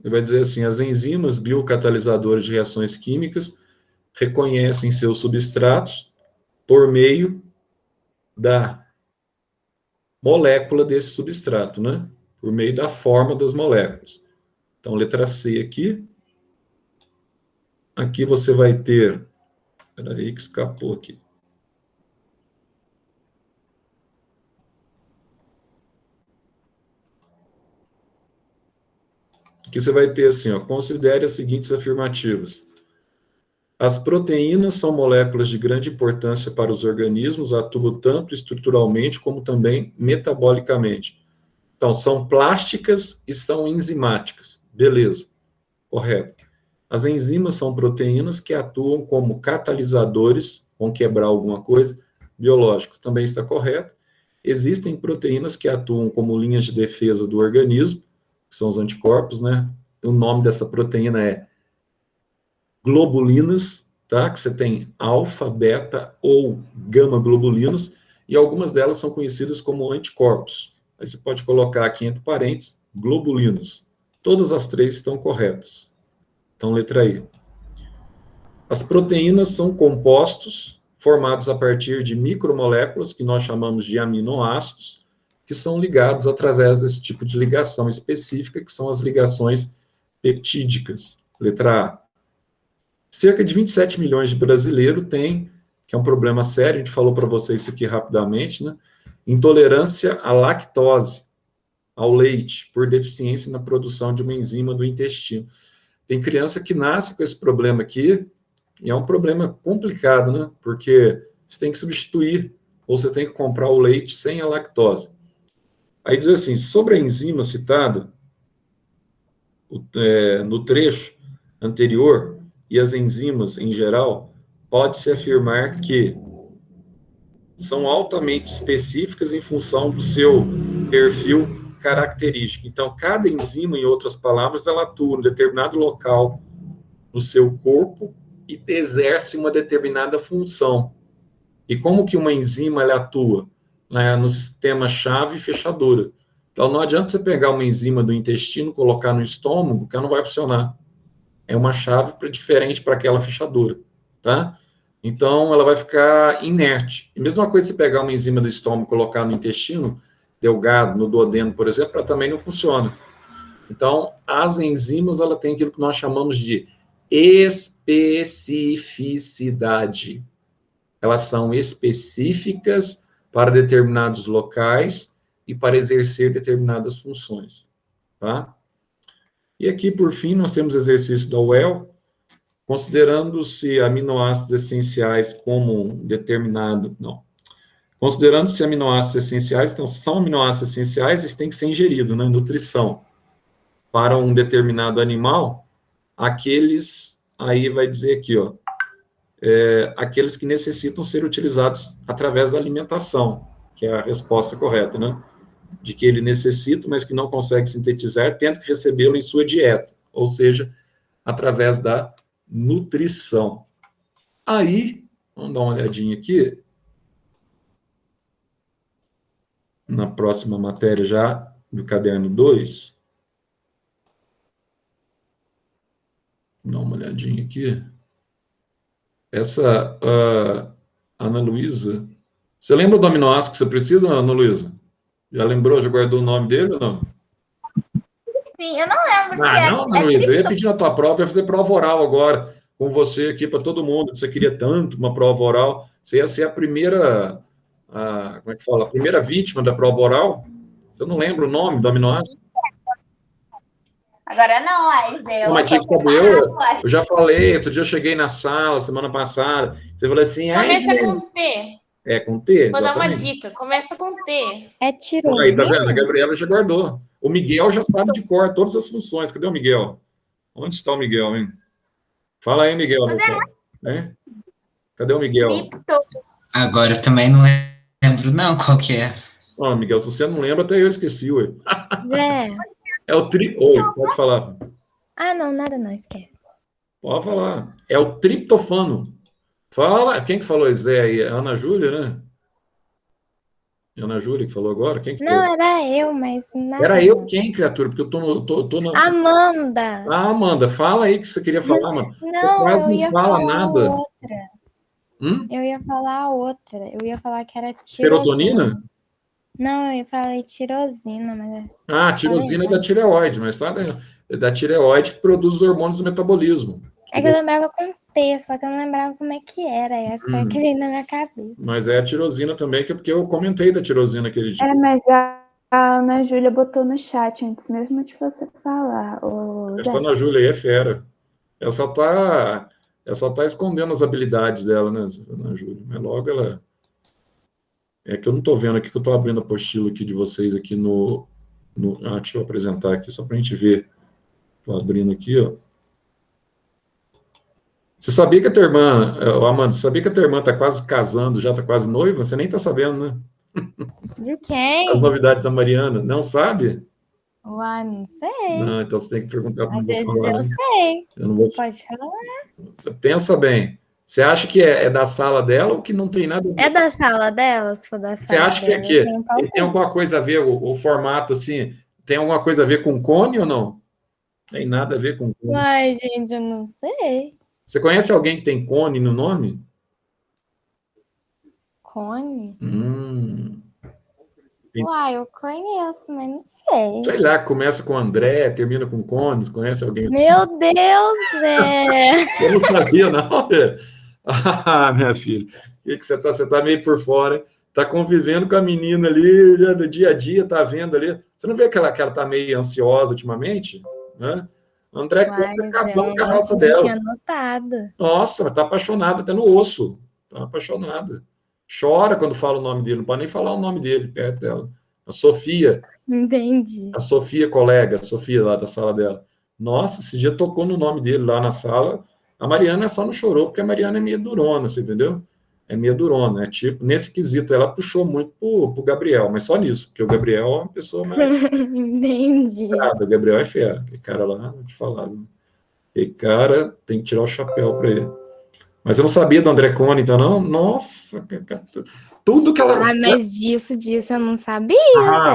Ele vai dizer assim: as enzimas biocatalisadoras de reações químicas reconhecem seus substratos por meio da molécula desse substrato, né? Por meio da forma das moléculas. Então, letra C aqui. Aqui você vai ter... Espera aí que escapou aqui. Aqui você vai ter assim, ó, considere as seguintes afirmativas. As proteínas são moléculas de grande importância para os organismos, atuam tanto estruturalmente como também metabolicamente. Então, são plásticas e são enzimáticas. Beleza, correto. As enzimas são proteínas que atuam como catalisadores, vão quebrar alguma coisa, biológicos. Também está correto. Existem proteínas que atuam como linhas de defesa do organismo, que são os anticorpos, né? O nome dessa proteína é globulinas, tá? Que você tem alfa, beta ou gama globulinos, e algumas delas são conhecidas como anticorpos. Aí você pode colocar aqui entre parênteses, globulinos. Todas as três estão corretas. Então, letra I. As proteínas são compostos formados a partir de micromoléculas, que nós chamamos de aminoácidos, que são ligados através desse tipo de ligação específica, que são as ligações peptídicas. Letra A. Cerca de 27 milhões de brasileiros têm, que é um problema sério, a gente falou para vocês isso aqui rapidamente, né? Intolerância à lactose, ao leite, por deficiência na produção de uma enzima do intestino. Tem criança que nasce com esse problema aqui, e é um problema complicado, né? Porque você tem que substituir, ou você tem que comprar o leite sem a lactose. Aí diz assim, sobre a enzima citada, no trecho anterior, e as enzimas em geral, pode-se afirmar que são altamente específicas em função do seu perfil característico. Então, cada enzima, em outras palavras, ela atua em determinado local no seu corpo e exerce uma determinada função. E como que uma enzima ela atua? No sistema chave e fechadura. Então, não adianta você pegar uma enzima do intestino, colocar no estômago, que ela não vai funcionar. É uma chave diferente para aquela fechadura, tá? Então, ela vai ficar inerte. E mesma coisa se pegar uma enzima do estômago e colocar no intestino delgado, no duodeno, por exemplo, ela também não funciona. Então, as enzimas, ela tem aquilo que nós chamamos de especificidade. Elas são específicas para determinados locais e para exercer determinadas funções, tá? E aqui, por fim, nós temos o exercício da UEL, considerando-se aminoácidos essenciais como um determinado... Não. Considerando-se aminoácidos essenciais, então, são aminoácidos essenciais, eles têm que ser ingeridos, né? Nutrição. Para um determinado animal, aqueles... Aí vai dizer aqui, ó, aqueles que necessitam ser utilizados através da alimentação, que é a resposta correta, né? De que ele necessita, mas que não consegue sintetizar, tendo que recebê-lo em sua dieta, ou seja, através da nutrição. Aí, vamos dar uma olhadinha aqui, na próxima matéria já, do caderno 2. Vou dar uma olhadinha aqui. Essa, Ana Luísa, você lembra do aminoácido que você precisa, Ana Luísa? Já lembrou, já guardou o nome dele ou não? Sim, eu não lembro se não, Ana Luísa, eu ia pedir na tua prova, eu ia fazer prova oral agora, com você aqui, para todo mundo, você queria tanto uma prova oral, você ia ser a primeira, como é que fala, a primeira vítima da prova oral, você não lembra o nome do aminoácido? Agora não, Laís. Não, mas tinha que saber, eu já falei, outro dia eu cheguei na sala, semana passada, você falou assim, Começa com T. com T, Vou dar uma exatamente. dica. Começa com T. É Aí, tirosinho? tá vendo? A Gabriela já guardou. O Miguel já sabe de cor todas as funções. Cadê o Miguel? Onde está o Miguel, hein? Fala aí, Miguel. Hein? Cadê o Miguel? Agora eu também não lembro, não, qual que é. Ó, Miguel, se você não lembra, até eu esqueci, ué. Zé. É o Oi, pode falar. Ah, não, nada não, esquece. Pode falar. É o triptofano. Fala. Quem que falou Zé aí? Ana Júlia, né? Ana Júlia que falou agora? Quem que Não, falou? era eu, mas nada. Era eu quem, criatura? Porque eu tô na... Amanda. Ah, Amanda, fala aí o que você queria falar, mano. Não, quase eu não ia fala falar nada. outra. Eu ia falar outra. Eu ia falar que era tirosina. Serotonina? Não, eu falei tirosina, mas... Ah, tirosina é da tireoide, mas tá, né? É da tireoide que produz os hormônios do metabolismo. É que eu lembrava com T, só que eu não lembrava como é que era. E essa foi a que veio na minha cabeça. Mas é a tirosina também, que é porque eu comentei da tirosina aquele dia. Mas a Ana Júlia botou no chat antes mesmo de você falar. Essa Ana Júlia aí é fera. Ela só tá escondendo as habilidades dela, né, Ana Júlia? Mas logo ela... É que eu não estou vendo aqui, que eu estou abrindo a apostila aqui de vocês aqui no... deixa eu apresentar aqui, só para a gente ver. Estou abrindo aqui, ó. Você sabia que a tua irmã, Amanda, você sabia que a tua irmã está quase casando, já está quase noiva? Você nem está sabendo, né? De quem? As novidades da Mariana. Não sabe? Uai, não sei. Não, então você tem que perguntar. Às vezes eu sei. Eu não vou... Pode falar. Você pensa bem. Você acha que é da sala dela ou que não tem nada a ver? É da sala dela? Se for da Você sala acha dela, que ele tem alguma coisa a ver, o formato assim, tem alguma coisa a ver com cone ou não? Tem nada a ver com cone. Uai, gente, eu não sei. Você conhece alguém que tem cone no nome? Cone? Sim. Uai, eu conheço, mas não sei. Sei lá, começa com André, termina com Cones, conhece alguém? Meu Deus, Eu não sabia, não. Ah, minha filha, o que você tá? Você tá meio por fora, tá convivendo com a menina ali, já do dia a dia, tá vendo ali. Você não vê que ela tá meio ansiosa ultimamente? Né? André Uai, tá acabando com a eu raça não dela. tinha notado. Nossa, mas tá apaixonada até no osso. Tá apaixonada. Chora quando fala o nome dele, não pode nem falar o nome dele perto dela. A Sofia. Entendi. A Sofia, colega, a Sofia lá da sala dela. Nossa, esse dia tocou no nome dele lá na sala. A Mariana só não chorou, porque a Mariana é meio durona, você entendeu? É meio durona, é tipo, nesse quesito, ela puxou muito pro Gabriel, mas só nisso, porque o Gabriel é uma pessoa mais... Entendi. O Gabriel é fera, aquele cara lá, vou te falar. Aquele cara tem que tirar o chapéu para ele. Mas eu não sabia do André Cone, então não? Nossa, tudo que ela... Ah, mas disso eu não sabia,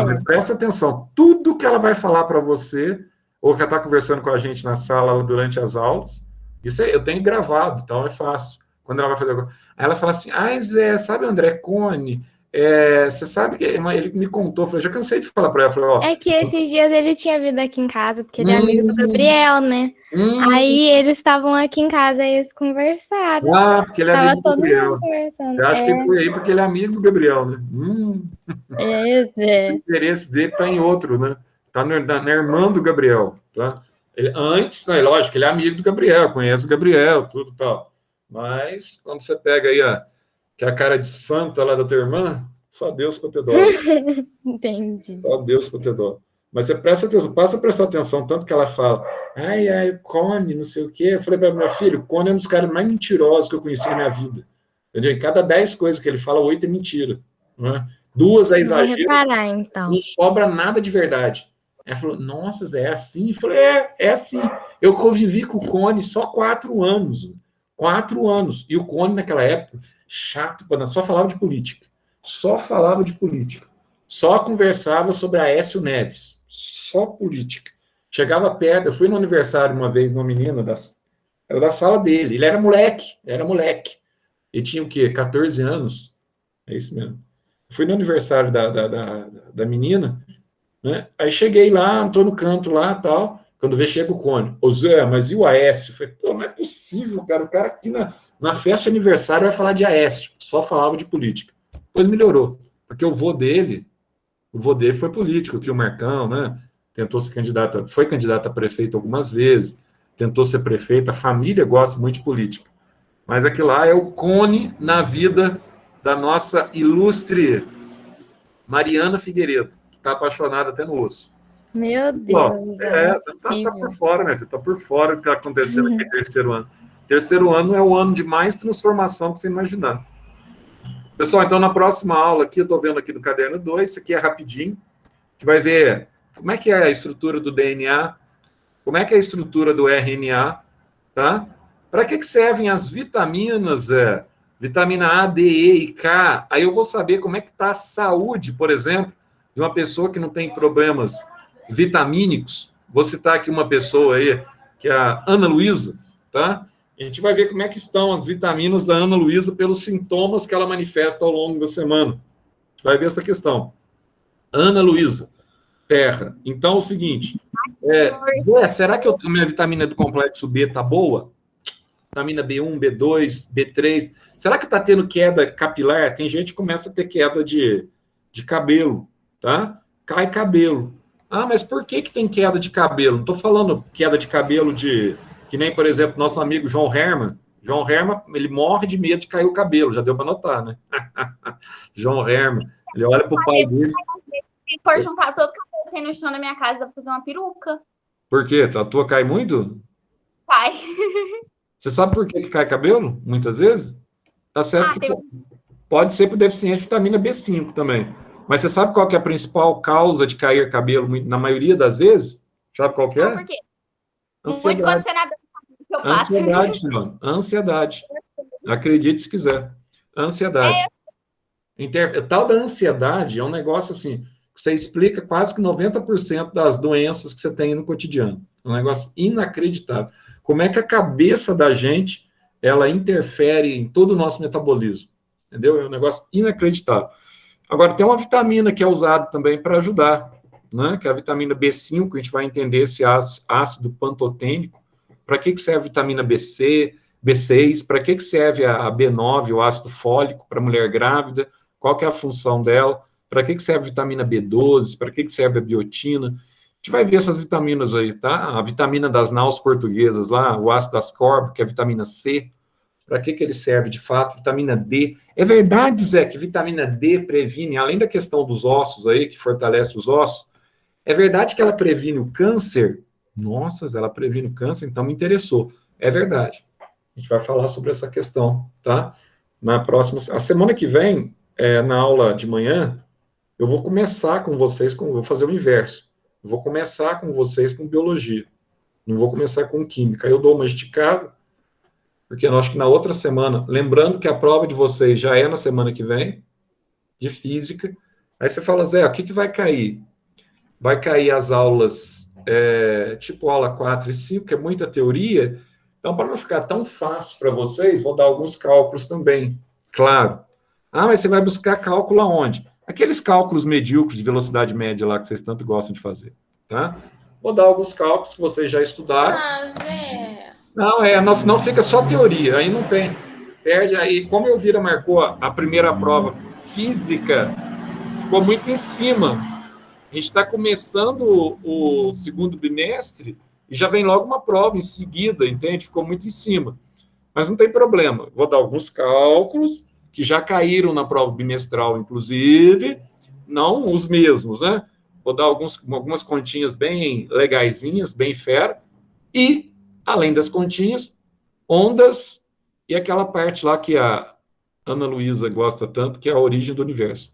mas presta atenção, tudo que ela vai falar para você, ou que ela está conversando com a gente na sala durante as aulas, isso eu tenho gravado, então é fácil. Quando ela vai fazer... Aí ela fala assim, Zé, sabe o André Cone? Você sabe que ele me contou, eu falei, já cansei de falar para ela. Falei, ó, é que esses dias ele tinha vindo aqui em casa, porque ele é amigo do Gabriel, né? Aí eles estavam aqui em casa e eles conversaram. Porque ele é amigo do Gabriel. Eu acho que ele foi aí porque ele é amigo do Gabriel, né? O interesse dele está em outro, né? Está na irmã do Gabriel, tá? Ele, antes, né, lógico, ele é amigo do Gabriel, conhece o Gabriel, tudo e tal. Mas, quando você pega aí que é a cara de santa lá da tua irmã, só Deus para ter dó. Entendi. Só Deus para ter dó. Mas você presta atenção, passa a prestar atenção, tanto que ela fala, o Cone, não sei o quê. Eu falei para meu filho, o Cone é um dos caras mais mentirosos que eu conheci na minha vida. Entendeu? Em cada 10 coisas que ele fala, 8 é mentira. Não é? 2 é exagero. Vou reparar, então. Não sobra nada de verdade. Ela falou, nossa, Zé, é assim? Eu falei, é assim. Eu convivi com o Cone só 4 anos. 4 anos. E o Cone, naquela época, chato, só falava de política. Só falava de política. Só conversava sobre Aécio Neves. Só política. Chegava perto, eu fui no aniversário uma vez de uma menina, era da sala dele. Ele era moleque. Ele tinha o quê? 14 anos. É isso mesmo. Fui no aniversário da menina, né? Aí cheguei lá, estou no canto lá e tal. Quando vê, chega o Cone. Ô Zé, mas e o Aécio? Eu falei, pô, não é possível, cara. O cara aqui na festa de aniversário vai falar de Aécio. Só falava de política. Depois melhorou. Porque o vô dele foi político, o tio Marcão, né? tentou ser candidata, foi candidata a prefeita algumas vezes, tentou ser prefeita, a família gosta muito de política. Mas aquilo lá é o cone na vida da nossa ilustre Mariana Figueiredo, que está apaixonada até no osso. Meu Ó, Deus, não é você tá por possível. fora, né, filho? Tá por fora do que está acontecendo aqui no terceiro ano. Terceiro ano é o ano de mais transformação que você imaginar. Pessoal, então na próxima aula aqui, eu estou vendo aqui no caderno 2, isso aqui é rapidinho, a gente vai ver como é que é a estrutura do DNA, como é que é a estrutura do RNA, tá? Para que servem as vitaminas, vitamina A, D, E e K? Aí eu vou saber como é que está a saúde, por exemplo, de uma pessoa que não tem problemas vitamínicos. Vou citar aqui uma pessoa aí, que é a Ana Luísa, tá? A gente vai ver como é que estão as vitaminas da Ana Luísa pelos sintomas que ela manifesta ao longo da semana. A gente vai ver essa questão. Ana Luísa, terra. Então, é o seguinte, Zé, será que a minha vitamina do complexo B tá boa? Vitamina B1, B2, B3. Será que está tendo queda capilar? Tem gente que começa a ter queda de cabelo, tá? Cai cabelo. Ah, mas por que tem queda de cabelo? Não estou falando queda de cabelo que nem, por exemplo, nosso amigo João Herman. João Herman, ele morre de medo de cair o cabelo, já deu para notar, né? João Herman. Ele olha para o pai dele. Se for juntar todo o cabelo que tem no chão da minha casa, dá pra fazer uma peruca. Por quê? A tua cai muito? Cai. Você sabe por que cai cabelo? Muitas vezes? Tá certo que pode ser por deficiência de vitamina B5 também. Mas você sabe qual que é a principal causa de cair cabelo na maioria das vezes? Sabe qual que é? Por quê? Ansiedade. Muito condicionado que eu faço. Ansiedade, Silvana. Ansiedade. Acredite se quiser. Ansiedade. Tal da ansiedade é um negócio assim, que você explica quase que 90% das doenças que você tem no cotidiano. É um negócio inacreditável. Como é que a cabeça da gente, ela interfere em todo o nosso metabolismo. Entendeu? É um negócio inacreditável. Agora, tem uma vitamina que é usada também para ajudar, né? Que é a vitamina B5, a gente vai entender esse ácido pantotênico. Para que serve a vitamina B6? Para que serve a B9, o ácido fólico, para mulher grávida? Qual que é a função dela? Para que serve a vitamina B12? Para que serve a biotina? A gente vai ver essas vitaminas aí, tá? A vitamina das naus portuguesas lá, o ácido ascórbico, que é a vitamina C. Para que ele serve de fato? Vitamina D. É verdade, Zé, que vitamina D previne, além da questão dos ossos aí, que fortalece os ossos, é verdade que ela previne o câncer? Nossa, ela previne o câncer, então me interessou. É verdade. A gente vai falar sobre essa questão, tá? Na próxima, a semana que vem, na aula de manhã, eu vou começar com vocês, vou fazer o inverso. Eu vou começar com vocês com biologia. Não vou começar com química. Eu dou uma esticada, porque eu acho que na outra semana, lembrando que a prova de vocês já é na semana que vem, de física, aí você fala, Zé, o que vai cair? Vai cair as aulas, tipo aula 4 e 5, que é muita teoria, então para não ficar tão fácil para vocês, vou dar alguns cálculos também, claro. Ah, mas você vai buscar cálculo aonde? Aqueles cálculos medíocres de velocidade média lá que vocês tanto gostam de fazer, tá? Vou dar alguns cálculos que vocês já estudaram. Ah, Zé. Não, senão fica só teoria, aí não tem. Perde aí, como eu vira marcou a primeira prova física, ficou muito em cima. A gente está começando o segundo bimestre e já vem logo uma prova em seguida, entende? Ficou muito em cima. Mas não tem problema. Vou dar alguns cálculos que já caíram na prova bimestral, inclusive, não os mesmos, né? Vou dar algumas continhas bem legaisinhas, bem fera, e além das continhas, ondas e aquela parte lá que a Ana Luísa gosta tanto, que é a origem do universo.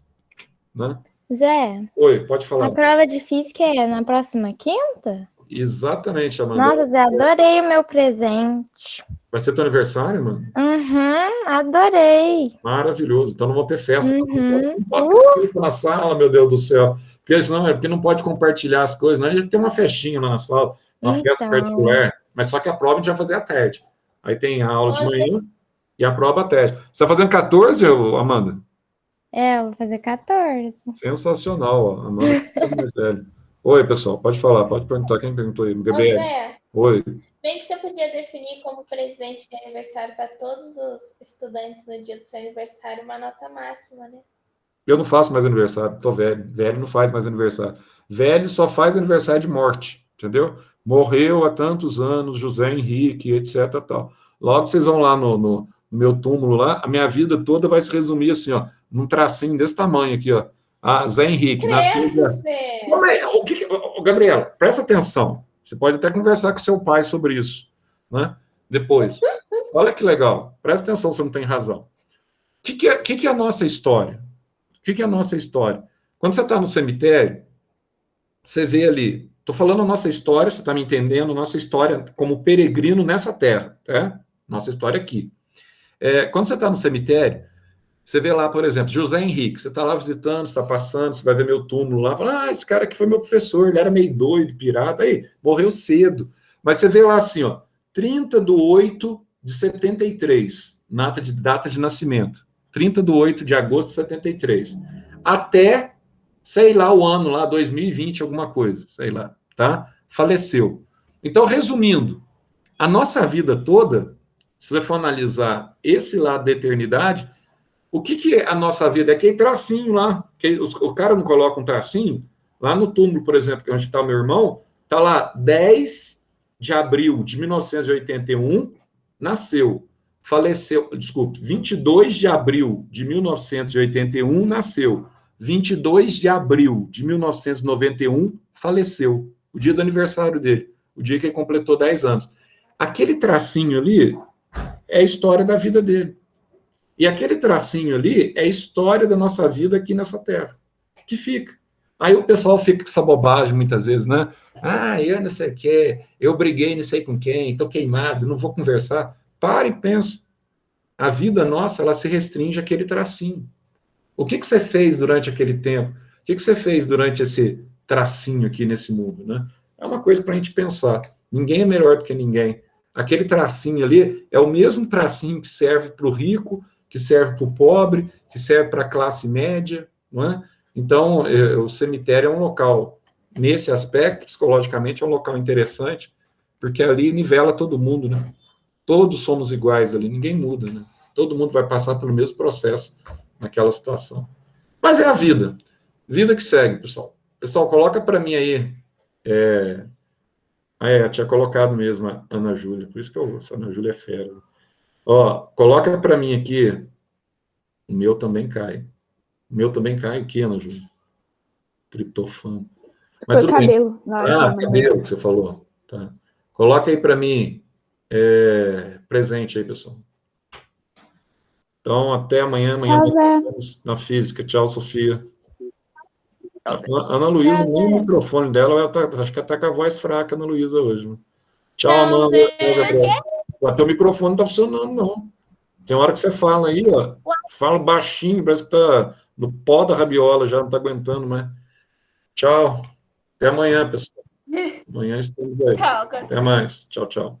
Né? Zé, Oi, pode falar. a prova de física é na próxima quinta? Exatamente, Amanda. Nossa, Zé, adorei o meu presente. Vai ser teu aniversário, mano? Uhum, adorei. Maravilhoso. Então não vou ter festa. Uhum. Não pode na sala, meu Deus do céu. Porque não pode compartilhar as coisas, né? A gente tem uma festinha lá na sala, uma festa particular. Mas só que a prova a gente vai fazer à tarde. Aí tem a aula de manhã e a prova à tarde. Você está fazendo 14, Amanda? Eu vou fazer 14. Sensacional, ó. Amanda é mais velho. Oi, pessoal, pode falar, pode perguntar. Quem perguntou aí? Gabriel. Zé, oi. bem que você podia definir como presente de aniversário para todos os estudantes no dia do seu aniversário uma nota máxima, né? Eu não faço mais aniversário, tô velho. Velho não faz mais aniversário. Velho só faz aniversário de morte, entendeu? Morreu há tantos anos, José Henrique, etc. Tal. Logo vocês vão lá no meu túmulo lá, a minha vida toda vai se resumir assim, ó, num tracinho desse tamanho aqui, ó. Ah, Zé Henrique, nasceu. Credo, Zé. Como é? Gabriela, presta atenção. Você pode até conversar com seu pai sobre isso, né? Depois. Olha que legal. Presta atenção, você não tem razão. O que é a nossa história? O que é a nossa história? Quando você está no cemitério, você vê ali, estou falando a nossa história, você está me entendendo, nossa história como peregrino nessa terra, tá? Nossa história aqui. Quando você está no cemitério, você vê lá, por exemplo, José Henrique, você está lá visitando, você está passando, você vai ver meu túmulo lá, fala, esse cara aqui foi meu professor, ele era meio doido, pirata, aí, morreu cedo. Mas você vê lá assim, ó, 30/8/73, data de nascimento. 30/8 de agosto de 73. Até, sei lá, o ano lá, 2020, alguma coisa, sei lá, tá? Faleceu. Então, resumindo, a nossa vida toda, se você for analisar esse lado da eternidade, o que é a nossa vida? É aquele tracinho lá. O cara não coloca um tracinho. Lá no túmulo, por exemplo, onde está o meu irmão, está lá 10 de abril de 1981, nasceu. Faleceu, desculpe, 22 de abril de 1981, nasceu. 22 de abril de 1991, faleceu. O dia do aniversário dele. O dia que ele completou 10 anos. Aquele tracinho ali é a história da vida dele. E aquele tracinho ali é a história da nossa vida aqui nessa terra, que fica. Aí o pessoal fica com essa bobagem muitas vezes, né? Eu não sei o quê, eu briguei não sei com quem, estou queimado, não vou conversar. Para e pensa. A vida nossa, ela se restringe àquele tracinho. O que você fez durante aquele tempo? O que você fez durante esse tracinho aqui nesse mundo, né? É uma coisa para a gente pensar. Ninguém é melhor do que ninguém. Aquele tracinho ali é o mesmo tracinho que serve para o rico, que serve para o pobre, que serve para a classe média, não é? Então, o cemitério é um local, nesse aspecto, psicologicamente, é um local interessante, porque ali nivela todo mundo, né? Todos somos iguais ali, ninguém muda, né? Todo mundo vai passar pelo mesmo processo naquela situação. Mas é a vida. Vida que segue, pessoal. Pessoal, coloca para mim aí. Eu tinha colocado mesmo a Ana Júlia, por isso que essa Ana Júlia é fera. Ó, coloca para mim aqui. O meu também cai. O meu também cai aqui, Ana Júlia. Triptofano. Mas Foi tudo bem. cabelo. Cabelo que você falou. Tá. Coloca aí para mim presente aí, pessoal. Então, até amanhã. Tchau, Zé. Na física. Tchau, Sofia. A Ana Luísa, nem o microfone dela, acho que ela está com a voz fraca, Ana Luísa, hoje. Né? Tchau, Amanda. O teu microfone não está funcionando, não. Tem hora que você fala aí, ó. Fala baixinho, parece que tá no pó da rabiola, já não está aguentando mais. Tchau. Até amanhã, pessoal. Amanhã estamos aí. Tchau, Até mais. Tchau, tchau.